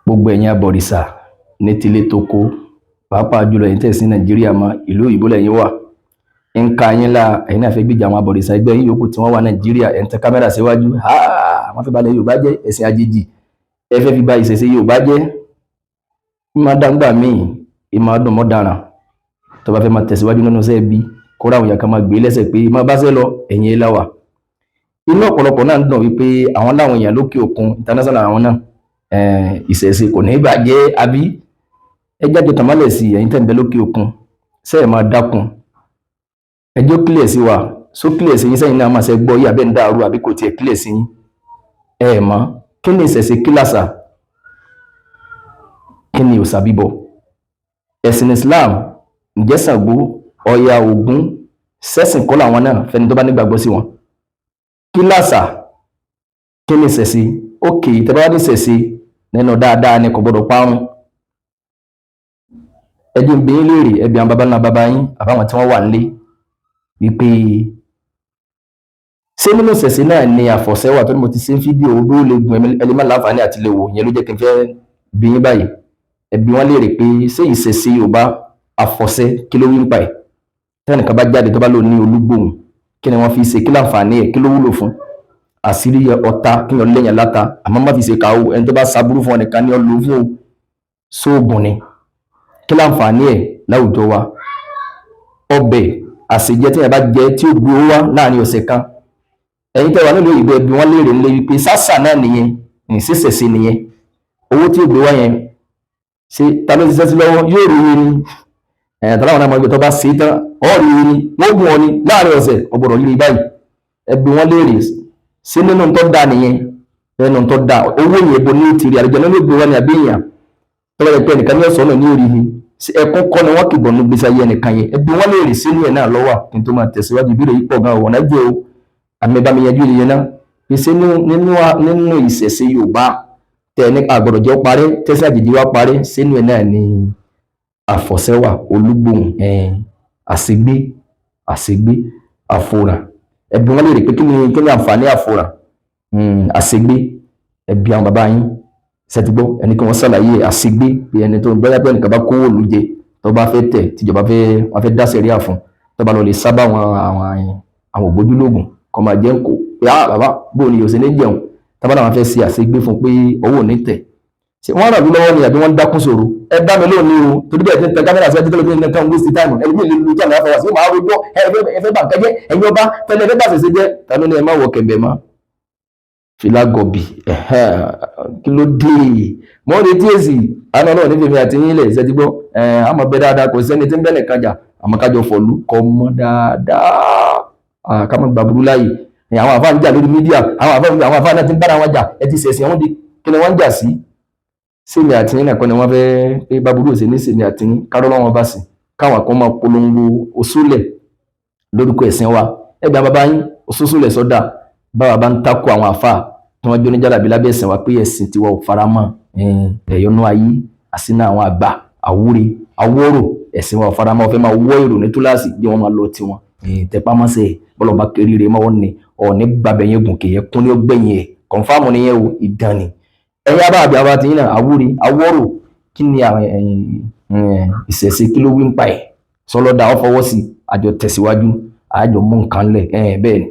gbogbo ẹ̀yin abọ̀rìṣà ní tilé toko pàápàá jùlọ ẹ̀yin tẹ́ sí Nàìjíríà mọ́ ìlú òyìnbó lẹ́yìn wà ń ka yín la ẹ̀yin náà fẹ́ gbìjà àwọn abọ̀rìṣà ẹgbẹ́ yín yòókù tí wọ́n wà Nàìjíríà ẹ̀ ń tẹ kámẹ́rà síwájú wọ́n fẹ́ balẹ̀ Yorùbá jẹ́ ẹ̀sìn àjèjì ẹ fẹ́ fi ba ìṣẹ̀ṣe Yorùbá jẹ́ máa dàgbà míì ìmọ̀ ọdún mọ́daràn tó bá fẹ́ máa tẹ̀síwájú nínú iṣẹ́ bí kóra àwọn èèyàn kan máa gbé lẹ́sẹ̀ pé máa bá ṣe lọ ẹ̀yìn ilá wà inú ọ̀pọ̀lọpọ̀ náà ń dùn wípé àwọn láwọn èèyàn lókè òkun international àwọn náà ìṣẹ̀ṣe kò ní bàjẹ́ àbí ẹ jáde tàmálẹ̀ sí ẹ̀yin tẹ̀ ń bẹ lókè òkun ṣe é máa dákun ẹjọ́ kílẹ̀ sí wa só kílẹ̀ sí yín sẹ́yìn náà máa ṣe gbọ́ yí abẹ́ ń dàrú àbí kò tiẹ̀ kílẹ̀ sí yín ẹ mọ̀ kí ni ìṣẹ̀ṣe kí làṣà kí ni òòṣà bíbọ ẹ̀sìn Islam ǹjẹ́ Ṣàngó Ọya Ògún sẹ́sìn kọ́ làwọn náà fẹ́ni tó bá nígbàgbọ́ sí wọn kí làṣà kí ni ìṣẹ̀ṣe ókè tẹ́bá wá ní ìṣẹ̀ṣe nínú dáadáa ni kò gbọdọ̀ parun ẹjọ́ ń bí yín léèrè ẹbí àwọn baba ńlá baba yín àbáwọn tí wọ́n wà nílé wípé ṣé nínú ìṣẹ̀ṣe náà ni àfọ̀ṣẹ́wà tó ní mo ti ṣe ń fídíò odó lè gun ẹlẹ́mọ̀ láǹfààní àti lè wò yẹn ló jẹ́ kí n fẹ́ bí yín báyìí ẹbí wọn léèrè pé ṣé ìṣẹ̀ṣe Yorùbá àfọ̀ṣẹ́ kí ló wí ń pa ẹ̀ tẹ́nìkan bá jáde tó bá lò ní olúgbòhùn kí ni wọ́n fi ṣe kí láǹfààní ẹ̀ kí ló wúlò fún àṣírí ọ̀tá kí wọ́n lẹ́yìn láta àmọ́ má fi ṣe kàó ẹni tó bá ṣaburú fún ọ̀nìkan ní ọlọ́ fún sóògùn ni kí láǹfààní ẹ̀ láwùjọ wa ọbẹ̀ àṣejẹ tí ẹ bá jẹ tí ó gbé owó wá láàrin ọ̀sẹ̀ kan ẹ̀yin tẹ́ wà nílùú ìgbẹ́ ẹbí wọn léèrè ńlẹ́ wípé sásà náà nìyẹn ìṣẹ̀ṣe nìyẹn owó tí ó gbé wá yẹn ṣe ta ló ti ṣiṣẹ́ sí lọ́wọ́ yóò rí i ní tàláwọn náà mọ̀ ìgbẹ́ tó bá ṣe tán ọ́ rí i ní wọ́n gùn ọ ní láàrin ọ̀sẹ̀ ọ̀gbọ̀dọ̀ yìí báyìí ẹbí wọn léèrè sí nínú tó dáa nìyẹn nínú tó dáa owó yẹn bo ní tìrì àlejò náà ló gbé wá ní àbí èèyàn tọ́lá rẹ̀ pé ẹnìkan ní ọ̀sán náà ní orí ni ẹkún kọ́ ni wọ́n kì bọ̀ ní gbèsè ayé ẹnìkan yẹn ẹbí wọn léèrè sínú ẹ̀ náà lọ́wọ́ kí n tó máa tẹ̀síwájú ìbéèrè yìí pọ̀ gan ọ̀wọ̀n náà jẹ́ o àmì bá mi yanjú ìyẹn náà pèsè nínú ìṣẹ̀ṣe Yorùbá tẹ̀ ní àgbọ̀dọ̀ jẹ́ parẹ́ tẹ́sí àjèjì wa parẹ́ sínú ẹ̀ náà ni àfọ̀ṣẹ́wà olúgbòhùn àṣegbé àfòràn ẹbí wọn léèrè pé kí ni àǹfààní àfòràn àṣegbé ẹbí àwọn bàbá yín ṣètìgbọ́ ẹni kí wọ́n ṣàlàyé àṣegbé pé ẹni tó ń bẹ́yà pé ẹnìkan bá kówó òòlù jẹ tó bá fẹ́ tẹ̀ tíjọba wọ́n fẹ́ dá sẹ̀ríà fún tó bá lọ lè sábà àwọn ògbójúlógún kọ́ máa jẹ́ ń kó pé bàbá bóun ni yóò ṣe ní jẹun tábà náà wọ́n fẹ́ ṣe àṣegbé fún pé owó ò ní tẹ̀ ṣé wọ́n ràn mí lọ́wọ́ ni àbí wọ́n ń dákún sòrò ẹ dá mi lónìí o torí bẹ́ẹ̀ tí ń tẹ kámẹ́rà síwájú tẹ́lẹ̀ ní nǹkan waste time ẹni mi lè lu tí àmì àfọwọ́sí ó máa rojọ́ ẹ fẹ́ bà nǹkan jẹ́ ẹ̀yin ọba tẹ́lẹ̀ ẹ fẹ́ bà ṣẹ̀ṣẹ̀ jẹ́ tàbí ní ẹ má wọ kẹ̀mbẹ̀ mọ́ fìlà gọ̀bì kí ló dé mọ́ retí èsì àná náà níbi mi àti yín lẹ̀ ṣe ti gbọ́ àmọ́ bẹ dáadáa kò sẹ́ni tí ń bẹ́ẹ̀ nìkan jà àmọ́ kájọ fọ̀lú kọ́ mọ́ dáadáa ká má gba burú láàyè àwọn àfáà ń jà lórí mídíà àwọn àfáà náà ti ń bára wọn jà ẹ ti ṣẹ̀sìn àwọn di kí ni wọ́n ń jà sí sèmi àti yín nìkan ni wọ́n fẹ́ pé báburú òsè ní sèmi àti yín kárọ́ lọ́wọ́ bá sí káwọn kan máa polongo òṣùlẹ̀ lórúkọ ẹ̀sìn wa ẹgbẹ́ bàbá yín òṣùlẹ̀ sọ́dà báwa bá ń takò àwọn àfáà tí wọ́n jó ní jálàbí lábẹ́ ẹ̀sìn wa pé ẹ̀sìn tiwa ò fara mọ́ ẹ̀yọ́nú ayé àsínà àwọn àgbà àwúre awọ́rò ẹ̀sìn wa ò fara mọ́ ọ fẹ́ máa wọ́ èrò ní túláàsì bí wọ́n máa lọ tiwọn tẹpámọ́sẹ̀ bọ́lọ́ba kéré rẹ̀ mọ́ ní ọ̀ọ́ni gbàbẹ̀yẹn gùn kì í kún ní ọgbẹ̀yìn ẹ̀ kọ̀ǹfàmù nìyẹn o ìdánì ẹ̀yin abáàbí àwọn àti yín náà àwúre awọ́rò kí ni ìṣẹ̀ṣe kí ló wí ń pa ẹ̀ sọlọ́dà ọ fọwọ́ sí àjọ tẹ̀síwájú àjọ mú nǹkan lẹ̀ bẹ́ẹ̀ ni.